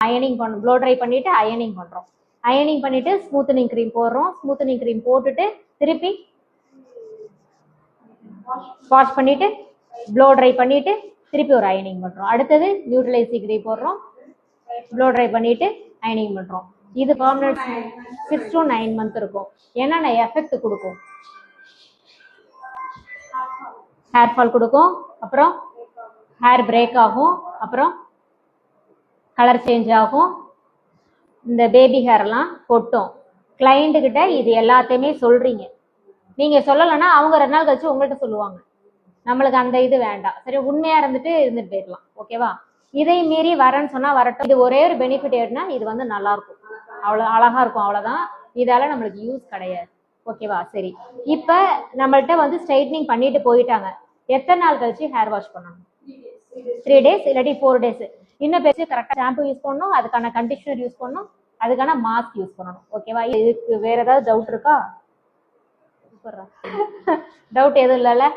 அயனிங் பண்ண flow try பண்ணிட்டு அயனிங் பண்றோம். அயனிங் பண்ணிட்டு ஸ்மூத்தனிங் க்ரீம் போடுறோம். ஸ்மூத்தனிங் க்ரீம் போட்டுட்டு திருப்பி வாஷ் பண்ணிட்டு ப்ளோ ட்ரை பண்ணிட்டு திருப்பி ஒரு அயனிங் பண்றோம். அடுத்தது நியூட்ரலைசிங் க்ரீம் போடுறோம். ப்ளோ ட்ரை பண்ணிட்டு அயனிங் பண்றோம். இது பெர்மனன்ட் 6 to 9 months இருக்கும். என்னென்ன எஃபெக்ட் கொடுக்கும்? ஹேர் ஃபால் கொடுக்கும், அப்புறம் ஹேர் பிரேக் ஆகும், அப்புறம் கலர் சேஞ்ச் ஆகும், இந்த பேபி ஹேர் எல்லாம் கொட்டும். கிளைண்ட் கிட்ட இது எல்லாத்தையுமே சொல்றீங்க. நீங்க சொல்லலைன்னா அவங்க 2 நாள் கழிச்சு உங்கள்கிட்ட சொல்லுவாங்க. நம்மளுக்கு அந்த இது வேண்டாம். சரி, உண்மையா இருந்துட்டு போயிடலாம். ஓகேவா? இதை மீறி வரேன்னு சொன்னா வரட்டும். இது ஒரே ஒரு பெனிஃபிட் ஏன்னா இது வந்து நல்லா இருக்கும், அவ்வளோ அழகா இருக்கும், அவ்வளோதான். இதால நம்மளுக்கு யூஸ் கிடையாது. ஓகேவா? சரி, இப்போ நம்மள்கிட்ட வந்து ஸ்ட்ரைட்னிங் பண்ணிட்டு போயிட்டாங்க. எத்தனை நாள் கழிச்சு ஹேர் வாஷ் பண்ணணும்? 3 days இல்லாட்டி 4 days. இன்னும் பேசி கரெக்டாக ஷாம்பு யூஸ் பண்ணணும், அதுக்கான கண்டிஷனர் யூஸ் பண்ணணும், அதுக்கான மாஸ்க் யூஸ் பண்ணணும். ஓகேவா? இதுக்கு வேற ஏதாவது டவுட் இருக்கா? டவுட் எதுவும் இல்லைல்ல?